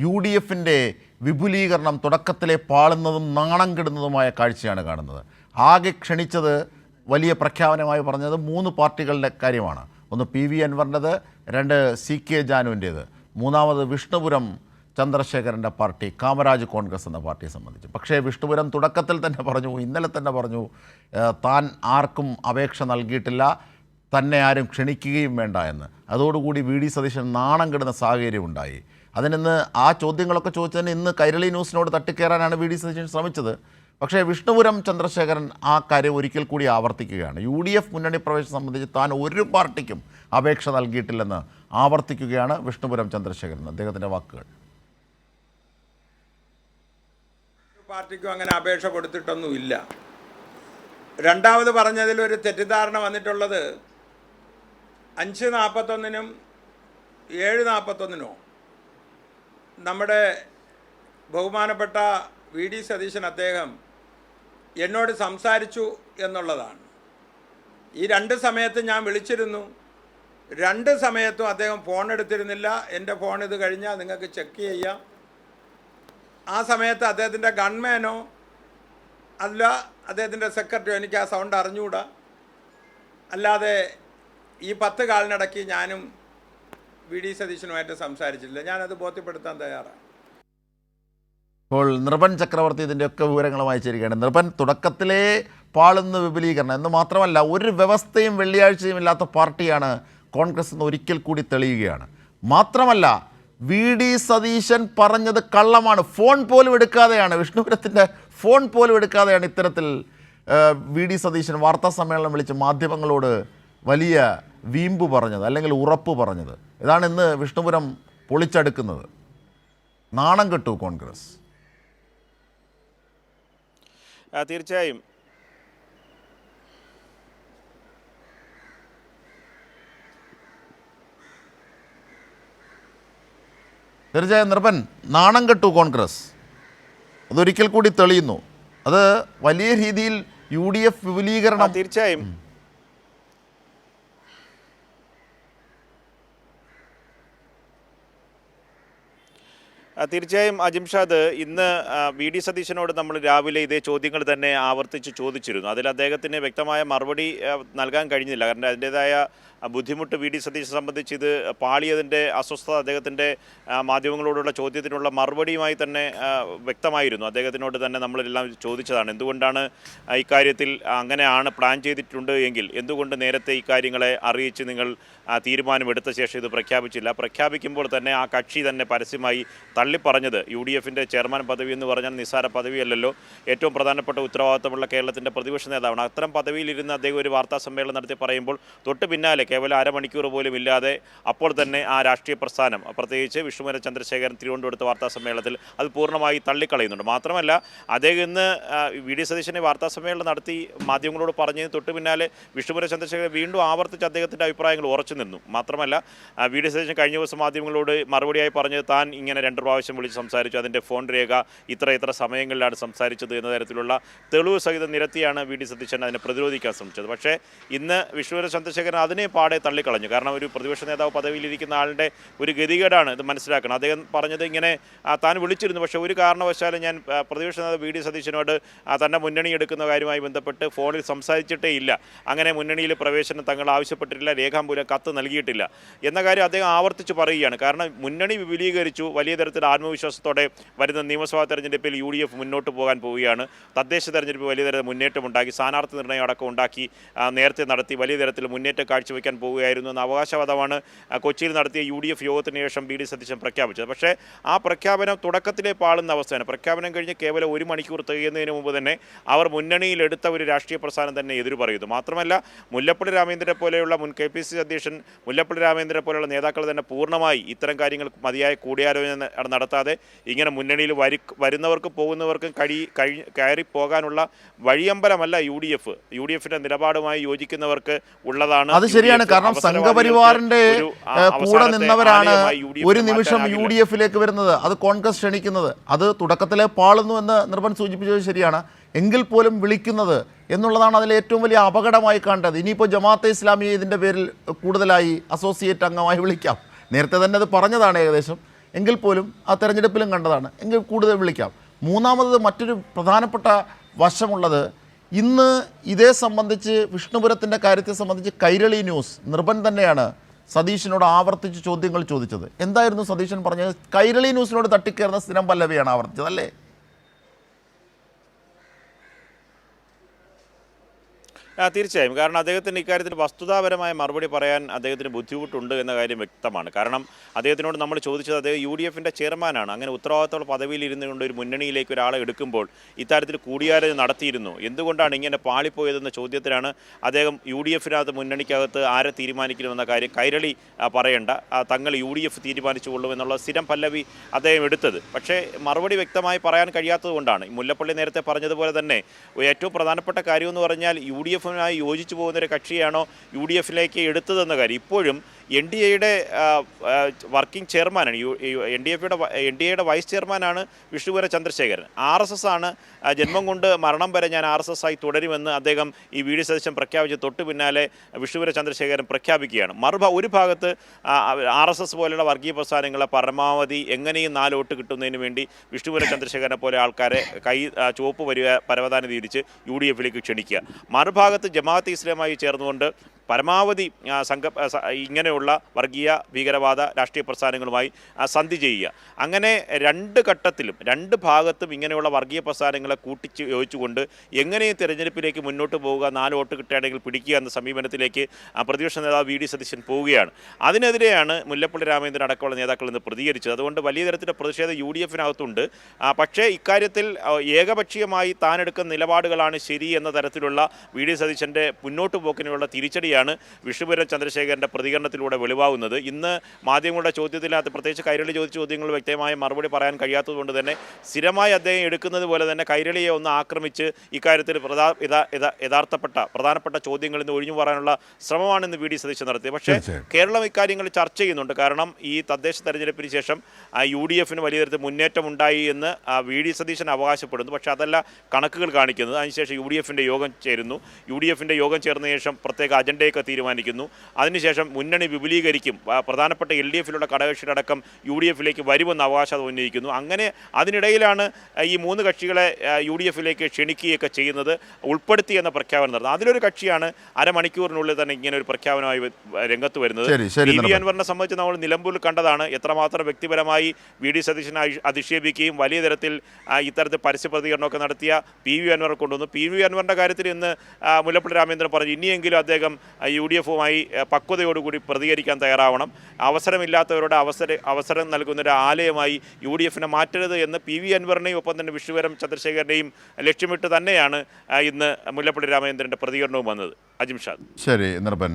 UDFിൻ്റെ വിപുലീകരണം തുടക്കത്തിലെ പാളുന്നതും നാണം കെടുന്നതുമായ കാഴ്ചയാണ് കാണുന്നത്. ആകെ ക്ഷണിച്ചത് വലിയ പ്രഖ്യാപനമായി പറഞ്ഞത് 3 പാർട്ടികളുടെ കാര്യമാണ്. ഒന്ന് PV അൻവറിൻ്റെത്, 2 CK ജാനുവിൻ്റേത്, 3ാമത് വിഷ്ണുപുരം ചന്ദ്രശേഖരൻ്റെ പാർട്ടി കാമരാജ് കോൺഗ്രസ് എന്ന പാർട്ടിയെ സംബന്ധിച്ച്. പക്ഷേ വിഷ്ണുപുരം തുടക്കത്തിൽ തന്നെ പറഞ്ഞു, ഇന്നലെ തന്നെ പറഞ്ഞു, താൻ ആർക്കും അപേക്ഷ നൽകിയിട്ടില്ല, തന്നെ ആരും ക്ഷണിക്കുകയും വേണ്ട എന്ന്. അതോടുകൂടി VD സതീശൻ നാണം കെടുന്ന സാഹചര്യം ഉണ്ടായി. അതിനിന്ന് ആ ചോദ്യങ്ങളൊക്കെ ചോദിച്ചതിന് ഇന്ന് കൈരളി ന്യൂസിനോട് തട്ടിക്കയറാനാണ് VD സതീശൻ ശ്രമിച്ചത്. പക്ഷേ വിഷ്ണുപുരം ചന്ദ്രശേഖരൻ ആ കാര്യം ഒരിക്കൽ കൂടി ആവർത്തിക്കുകയാണ്. UDF മുന്നണി പ്രവേശനം സംബന്ധിച്ച് താൻ ഒരു പാർട്ടിക്കും അപേക്ഷ നൽകിയിട്ടില്ലെന്ന് ആവർത്തിക്കുകയാണ് വിഷ്ണുപുരം ചന്ദ്രശേഖരൻ. അദ്ദേഹത്തിൻ്റെ വാക്കുകൾ. പാർട്ടിക്കും അങ്ങനെ അപേക്ഷ കൊടുത്തിട്ടൊന്നുമില്ല. രണ്ടാമത് പറഞ്ഞതിൽ ഒരു തെറ്റിദ്ധാരണ വന്നിട്ടുള്ളത് 5:41-നും 7:41-നോ നമ്മുടെ ബഹുമാനപ്പെട്ട VD സതീശൻ അദ്ദേഹം എന്നോട് സംസാരിച്ചു എന്നുള്ളതാണ്. ഈ 2 സമയത്ത് ഞാൻ വിളിച്ചിരുന്നു. 2 സമയത്തും അദ്ദേഹം ഫോൺ എടുത്തിരുന്നില്ല. എൻ്റെ ഫോൺ ഇത് കഴിഞ്ഞാൽ നിങ്ങൾക്ക് ചെക്ക് ചെയ്യാം. ആ സമയത്ത് അദ്ദേഹത്തിൻ്റെ ഗൺമാനോ അല്ല അദ്ദേഹത്തിൻ്റെ സെക്രട്ടറിയോ, എനിക്ക് ആ സൗണ്ട് അറിഞ്ഞുകൂടാ. അല്ലാതെ ഈ 10 കാലിനിടയ്ക്ക് ഞാനും VD സതീശനുമായിട്ട് സംസാരിച്ചിട്ടില്ല. ഞാനത് ബോധ്യപ്പെടുത്താൻ തയ്യാറാണ്. ഇപ്പോൾ നിർഭൻ ചക്രവർത്തി ഇതിൻ്റെയൊക്കെ വിവരങ്ങൾ വായിച്ചിരിക്കുകയാണ്. നിർഭൻ, തുടക്കത്തിലെ പാളുന്ന വിപുലീകരണം എന്ന് മാത്രമല്ല, ഒരു വ്യവസ്ഥയും വെള്ളിയാഴ്ചയും ഇല്ലാത്ത പാർട്ടിയാണ് കോൺഗ്രസ് എന്ന് ഒരിക്കൽ കൂടി തെളിയുകയാണ്. മാത്രമല്ല VD സതീശൻ പറഞ്ഞത് കള്ളമാണ്. ഫോൺ പോലും എടുക്കാതെയാണ്, വിഷ്ണുപുരത്തിൻ്റെ ഫോൺ പോലും എടുക്കാതെയാണ് ഇത്തരത്തിൽ VD സതീശൻ വാർത്താ സമ്മേളനം വിളിച്ച് മാധ്യമങ്ങളോട് വലിയ വീമ്പ് പറഞ്ഞത്, അല്ലെങ്കിൽ ഉറപ്പ് പറഞ്ഞത്. ഇതാണ് ഇന്ന് വിഷ്ണുപുരം പൊളിച്ചടുക്കുന്നത്. നാണം കെട്ടു കോൺഗ്രസ്. തീർച്ചയായും നിർഭൻ, നാണം കെട്ടു കോൺഗ്രസ്. അതൊരിക്കൽ കൂടി തെളിയുന്നു. അത് വലിയ രീതിയിൽ UDF വിപുലീകരണം. തീർച്ചയായും തീർച്ചയായും അജിംഷാദ്, ഇന്ന് VD സതീശനോട് നമ്മൾ രാവിലെ ഇതേ ചോദ്യങ്ങൾ തന്നെ ആവർത്തിച്ച് ചോദിച്ചിരുന്നു. അതിൽ അദ്ദേഹത്തിന് വ്യക്തമായ മറുപടി നൽകാൻ കഴിഞ്ഞില്ല. കാരണം അതിൻ്റേതായ ബുദ്ധിമുട്ട് VD സതീശനെ സംബന്ധിച്ച് ഇത് പാളിയതിൻ്റെ അസ്വസ്ഥത അദ്ദേഹത്തിൻ്റെ മാധ്യമങ്ങളോടുള്ള ചോദ്യത്തിനുള്ള മറുപടിയുമായി തന്നെ വ്യക്തമായിരുന്നു. അദ്ദേഹത്തിനോട് തന്നെ നമ്മളെല്ലാം ചോദിച്ചതാണ്, എന്തുകൊണ്ടാണ് ഇക്കാര്യത്തിൽ അങ്ങനെയാണ് പ്ലാൻ ചെയ്തിട്ടുണ്ട് എങ്കിൽ എന്തുകൊണ്ട് നേരത്തെ ഇക്കാര്യങ്ങളെ അറിയിച്ച് നിങ്ങൾ തീരുമാനമെടുത്ത ശേഷം ഇത് പ്രഖ്യാപിച്ചില്ല? പ്രഖ്യാപിക്കുമ്പോൾ തന്നെ ആ കക്ഷി തന്നെ പരസ്യമായി തള്ളിപ്പറഞ്ഞത് UDFിൻ്റെ ചെയർമാൻ പദവി എന്ന് പറഞ്ഞാൽ നിസ്സാര പദവിയല്ലല്ലോ, ഏറ്റവും പ്രധാനപ്പെട്ട ഉത്തരവാദിത്തമുള്ള കേരളത്തിൻ്റെ പ്രതിപക്ഷ നേതാവാണ്. അത്തരം പദവിയിലിരുന്ന് അദ്ദേഹം ഒരു വാർത്താ സമ്മേളനം നടത്തി പറയുമ്പോൾ തൊട്ട് പിന്നാലെ കേവലം അരമണിക്കൂർ പോലും ഇല്ലാതെ അപ്പോൾ തന്നെ ആ രാഷ്ട്രീയ പ്രസ്ഥാനം, പ്രത്യേകിച്ച് വിഷ്ണുപുരം ചന്ദ്രശേഖരൻ തിരുവനന്തപുരത്ത് വാർത്താ സമ്മേളനത്തിൽ അത് പൂർണ്ണമായി തള്ളിക്കളയുന്നുണ്ട്. മാത്രമല്ല അദ്ദേഹം ഇന്ന് VD സതീശനെ വാർത്താ സമ്മേളനം നടത്തി മാധ്യമങ്ങളോട് പറഞ്ഞതിന് തൊട്ട് പിന്നാലെ വിഷ്ണുപുരം ചന്ദ്രശേഖരൻ വീണ്ടും ആവർത്തിച്ച് അദ്ദേഹത്തിൻ്റെ അഭിപ്രായങ്ങൾ ഉറച്ചു നിന്നു. മാത്രമല്ല VD സതീശൻ കഴിഞ്ഞ ദിവസം മാധ്യമങ്ങളോട് മറുപടിയായി പറഞ്ഞത് താൻ ഇങ്ങനെ 2 പ്രാവശ്യം വിളിച്ച് സംസാരിച്ചു, അതിൻ്റെ ഫോൺ രേഖ ഇത്ര സമയങ്ങളിലാണ് സംസാരിച്ചത് എന്ന തരത്തിലുള്ള തെളിവ് സഹിതം നിരത്തിയാണ് VD സതീശൻ അതിനെ പ്രതിരോധിക്കാൻ ശ്രമിച്ചത്. പക്ഷേ ഇന്ന് വിഷ്ണുപുരം ചന്ദ്രശേഖരൻ അതിനെ പാടെ തള്ളിക്കളഞ്ഞു. കാരണം ഒരു പ്രതിപക്ഷ നേതാവ് പദവിയിലിരിക്കുന്ന ആളുടെ ഒരു ഗതികേടാണ് ഇത് മനസ്സിലാക്കണം. അദ്ദേഹം പറഞ്ഞത് ഇങ്ങനെ താൻ വിളിച്ചിരുന്നു, പക്ഷേ ഒരു കാരണവശാലും ഞാൻ പ്രതിപക്ഷ നേതാവ് VD സതീശനോട് തന്നെ മുന്നണി എടുക്കുന്ന കാര്യവുമായി ബന്ധപ്പെട്ട് ഫോണിൽ സംസാരിച്ചിട്ടേ ഇല്ല, അങ്ങനെ മുന്നണിയിൽ പ്രവേശനം തങ്ങൾ ആവശ്യപ്പെട്ടിട്ടില്ല, രേഖാമൂലം കത്ത് നൽകിയിട്ടില്ല എന്ന കാര്യം അദ്ദേഹം ആവർത്തിച്ച് പറയുകയാണ്. കാരണം മുന്നണി വിപുലീകരിച്ചു, വലിയ തരത്തിൽ ആത്മവിശ്വാസത്തോടെ വരുന്ന നിയമസഭാ തെരഞ്ഞെടുപ്പിൽ UDF മുന്നോട്ട് പോകാൻ പോവുകയാണ്. തദ്ദേശ തെരഞ്ഞെടുപ്പ് വലിയ തരത്തിൽ മുന്നേറ്റമുണ്ടാക്കി, സ്ഥാനാർത്ഥി നിർണ്ണയം അടക്കം ഉണ്ടാക്കി നേരത്തെ നടത്തി വലിയ തരത്തിൽ മുന്നേറ്റം കാഴ്ചവെക്കാൻ പോവുകയായിരുന്നു എന്ന അവകാശവാദമാണ് കൊച്ചിയിൽ നടത്തിയ UDF യോഗത്തിന് ശേഷം VD സതീശൻ പ്രഖ്യാപിച്ചത്. പക്ഷേ ആ പ്രഖ്യാപനം തുടക്കത്തിലെ പാളുന്ന അവസ്ഥയാണ്. പ്രഖ്യാപനം കഴിഞ്ഞ് കേവലം 1 മണിക്കൂർ തികയുന്നതിന് മുമ്പ് തന്നെ അവർ മുന്നണിയിലെടുത്ത ഒരു രാഷ്ട്രീയ പ്രസ്ഥാനം തന്നെ എതിരു പറയുന്നു. മാത്രമല്ല മുല്ലപ്പള്ളി രാമചന്ദ്രനെ പോലെയുള്ള മുൻ KPCC അധ്യക്ഷൻ മുല്ലപ്പള്ളി രാമചന്ദ്രനെ പോലെയുള്ള നേതാക്കൾ തന്നെ പൂർണ്ണമായി ഇത്തരം കാര്യങ്ങൾ മതിയായ കൂടിയാലോചന നടത്താതെ ഇങ്ങനെ മുന്നണിയിൽ വരുന്നവർക്കും പോകുന്നവർക്കും കയറി പോകാനുള്ള വഴിയമ്പലമല്ല UDFിൻ്റെ നിലപാടുമായി യോജിക്കുന്നവർക്ക് ഉള്ളതാണ്. അത് ശരിയാണ്. കാരണം സംഘപരിവാറിന്റെ കൂടെ നിന്നവരാണ് ഒരു നിമിഷം UDFിലേക്ക് വരുന്നത്, അത് കോൺഗ്രസ് ക്ഷണിക്കുന്നത്. അത് തുടക്കത്തിലെ പാളുന്നു എന്ന് നിർഭൻ സൂചിപ്പിച്ചത് ശരിയാണ്. എങ്കിൽ പോലും വിളിക്കുന്നത് എന്നുള്ളതാണ് അതിലെ ഏറ്റവും വലിയ അപകടമായി കണ്ടത്. ഇനിയിപ്പോൾ ജമാഅത്തെ ഇസ്ലാമിയെ ഇതിൻ്റെ പേരിൽ കൂടുതലായി അസോസിയേറ്റ് അംഗമായി വിളിക്കാം. നേരത്തെ തന്നെ അത് പറഞ്ഞതാണ് ഏകദേശം. എങ്കിൽ പോലും ആ തെരഞ്ഞെടുപ്പിലും കണ്ടതാണ്. എങ്കിൽ കൂടുതൽ വിളിക്കാം. മൂന്നാമത് മറ്റൊരു പ്രധാനപ്പെട്ട വശമുള്ളത്, ഇന്ന് ഇതേ സംബന്ധിച്ച് വിഷ്ണുപുരത്തിൻ്റെ കാര്യത്തെ സംബന്ധിച്ച് കൈരളി ന്യൂസ് നിർഭൻ തന്നെയാണ് സതീശനോട് ആവർത്തിച്ച് ചോദ്യങ്ങൾ ചോദിച്ചത്. എന്തായിരുന്നു സതീശൻ പറഞ്ഞത്? കൈരളി ന്യൂസിനോട് തട്ടിക്കയറുന്ന സ്ഥിരം പല്ലവിയാണ് ആവർത്തിച്ചത്, അല്ലേ? തീർച്ചയായും. കാരണം അദ്ദേഹത്തിന് ഇക്കാര്യത്തിൽ വസ്തുതാപരമായ മറുപടി പറയാൻ അദ്ദേഹത്തിന് ബുദ്ധിമുട്ടുണ്ട് എന്ന കാര്യം വ്യക്തമാണ്. കാരണം അദ്ദേഹത്തിനോട് നമ്മൾ ചോദിച്ചത്, അദ്ദേഹം UDFിൻ്റെ ചെയർമാനാണ്. അങ്ങനെ ഉത്തരവാദിത്തമുള്ള പദവിയിൽ ഇരുന്നുകൊണ്ട് ഒരു മുന്നണിയിലേക്ക് ഒരാളെ എടുക്കുമ്പോൾ ഇത്തരത്തിൽ കൂടിയാലോചന നടത്തിയിരുന്നു, എന്തുകൊണ്ടാണ് ഇങ്ങനെ പാളിപ്പോയതെന്ന ചോദ്യത്തിലാണ് അദ്ദേഹം UDFിനകത്ത് മുന്നണിക്കകത്ത് ആരെ തീരുമാനിക്കണമെന്ന കാര്യം കൈരളി പറയേണ്ട, തങ്ങൾ UDF തീരുമാനിച്ചുകൊള്ളും എന്നുള്ള സ്ഥിരം പല്ലവി അദ്ദേഹം എടുത്തത്. പക്ഷേ മറുപടി വ്യക്തമായി പറയാൻ കഴിയാത്തത് കൊണ്ടാണ്. മുല്ലപ്പള്ളി നേരത്തെ പറഞ്ഞതുപോലെ തന്നെ ഏറ്റവും പ്രധാനപ്പെട്ട കാര്യമെന്ന് പറഞ്ഞാൽ UDF യോജിച്ചു പോകുന്നൊരു കക്ഷിയാണോ UDFിലേക്ക് എടുത്തതെന്ന കാര്യം. ഇപ്പോഴും NDAയുടെ വർക്കിംഗ് ചെയർമാനാണ്, NDAയുടെ വൈസ് ചെയർമാനാണ് വിഷ്ണുപുര ചന്ദ്രശേഖരൻ. RSS ആണ് ജന്മം കൊണ്ട് മരണം വരെ ഞാൻ RSS ആയി തുടരുമെന്ന് അദ്ദേഹം ഈ VD സതീശൻ പ്രഖ്യാപിച്ച് തൊട്ടു പിന്നാലെ വിഷ്ണുപുര ചന്ദ്രശേഖരൻ പ്രഖ്യാപിക്കുകയാണ്. ഒരു ഭാഗത്ത് RSS പോലെയുള്ള വർഗീയ പ്രസ്ഥാനങ്ങളെ പരമാവധി എങ്ങനെയും 4 വോട്ട് കിട്ടുന്നതിന് വേണ്ടി വിഷ്ണുപുര ചന്ദ്രശേഖരനെ പോലെ ആൾക്കാരെ ചുവപ്പ് പരവതാനി തിരിച്ച് UDFിലേക്ക് ക്ഷണിക്കുക. മറുഭാഗത്ത് ജമാഅത്തെ ഇസ്ലാമായി ചേർന്നുകൊണ്ട് പരമാവധി ഇങ്ങനെയുള്ള വർഗീയ ഭീകരവാദ രാഷ്ട്രീയ പ്രസ്ഥാനങ്ങളുമായി സന്ധി ചെയ്യുക. അങ്ങനെ രണ്ട് ഘട്ടത്തിലും രണ്ട് ഭാഗത്തും ഇങ്ങനെയുള്ള വർഗീയ പ്രസ്ഥാനങ്ങളെ കൂട്ടിച്ച് യോജിച്ചുകൊണ്ട് എങ്ങനെയും തിരഞ്ഞെടുപ്പിലേക്ക് മുന്നോട്ട് പോവുക, 4 വോട്ട് കിട്ടുകയാണെങ്കിൽ പിടിക്കുക എന്ന സമീപനത്തിലേക്ക് പ്രതിപക്ഷ നേതാവ് VD സതീശൻ പോവുകയാണ്. അതിനെതിരെയാണ് മുല്ലപ്പള്ളി രാമചന്ദ്രൻ അടക്കമുള്ള നേതാക്കൾ ഇന്ന് പ്രതികരിച്ചത്. അതുകൊണ്ട് വലിയ തരത്തിലുള്ള പ്രതിഷേധം UDFിനകത്തുണ്ട്. പക്ഷേ ഇക്കാര്യത്തിൽ ഏകപക്ഷീയമായി താനെടുക്കുന്ന നിലപാടുകളാണ് ശരി എന്ന തരത്തിലുള്ള VD സതീശൻ്റെ മുന്നോട്ട് പോക്കിനുള്ള തിരിച്ചടിയാണ് വിഷ്ണുപുരം ചന്ദ്രശേഖരൻ്റെ പ്രതികരണത്തിലൂടെ വെളിവാകുന്നത്. ഇന്ന് മാധ്യമങ്ങളുടെ ചോദ്യത്തിനകത്ത്, പ്രത്യേകിച്ച് കൈരളി ചോദിച്ച ചോദ്യങ്ങൾ വ്യക്തമായ മറുപടി പറയാൻ കഴിയാത്തതുകൊണ്ട് തന്നെ സ്ഥിരമായി അദ്ദേഹം എടുക്കുന്നത് പോലെ തന്നെ കൈരളിയെ ഒന്ന് ആക്രമിച്ച് ഇക്കാര്യത്തിൽ പ്രധാനപ്പെട്ട ചോദ്യങ്ങളിൽ നിന്ന് ഒഴിഞ്ഞു പറയാനുള്ള ശ്രമമാണ് ഇന്ന് VD സതീശൻ നടത്തിയത്. പക്ഷേ കേരളം ഇക്കാര്യങ്ങൾ ചർച്ച ചെയ്യുന്നുണ്ട്. കാരണം ഈ തദ്ദേശ തെരഞ്ഞെടുപ്പിന് ശേഷം UDFിന് വലിയ തരത്തിൽ മുന്നേറ്റം ഉണ്ടായി എന്ന് VD സതീശൻ അവകാശപ്പെടുന്നു. പക്ഷേ അതല്ല കണക്കുകൾ കാണിക്കുന്നത്. അതിനുശേഷം UDFിൻ്റെ യോഗം ചേരുന്നു. UDFിൻ്റെ യോഗം ചേർന്ന ശേഷം പ്രത്യേക അജണ്ടയൊക്കെ തീരുമാനിക്കുന്നു. അതിനുശേഷം മുന്നണി വിപുലീകരിക്കും, പ്രധാനപ്പെട്ട LDFിലുള്ള ഘടകകക്ഷികളടക്കം UDFിലേക്ക് വരുമെന്ന് അവകാശം ഉന്നയിക്കുന്നു. അങ്ങനെ അതിനിടയിലാണ് ഈ 3 കക്ഷികളെ UDFിലേക്ക് ക്ഷണിക്കുകയൊക്കെ ചെയ്യുന്നത്, ഉൾപ്പെടുത്തി എന്ന പ്രഖ്യാപനം നടത്തുന്നത്. അതിലൊരു കക്ഷിയാണ് അരമണിക്കൂറിനുള്ളിൽ തന്നെ ഇങ്ങനെ ഒരു പ്രഖ്യാപനമായി രംഗത്ത് വരുന്നത്. PV അൻവറിനെ സംബന്ധിച്ച് നമ്മൾ നിലമ്പൂരിൽ കണ്ടതാണ് എത്രമാത്രം വ്യക്തിപരമായി VD സതീശനെ അധിക്ഷേപിക്കുകയും വലിയ തരത്തിൽ ഇത്തരത്തിൽ പരസ്യ പ്രതികരണമൊക്കെ നടത്തിയ PV അൻവറെ കൊണ്ടുവന്നു. PV അൻവറിൻ്റെ കാര്യത്തിൽ ഇന്ന് മുല്ലപ്പള്ളി രാമചന്ദ്രൻ പറഞ്ഞു, ഇനിയെങ്കിലും അദ്ദേഹം UDFുമായി പക്വതയോടുകൂടി പ്രതികരിക്കാൻ തയ്യാറാവണം, അവസരമില്ലാത്തവരുടെ അവസരം നൽകുന്ന ഒരു ആലയമായി UDFിനെ മാറ്റരുത് എന്ന് PV അൻവറിനെയും ഒപ്പം തന്നെ വിഷ്ണുപുരം ചന്ദ്രശേഖരനെയും ലക്ഷ്യമിട്ട് തന്നെയാണ് ഇന്ന് മുല്ലപ്പള്ളി രാമചന്ദ്രൻ്റെ പ്രതികരണവും വന്നത്. അജിംഷാദ്. ശരി നിർഭൻ.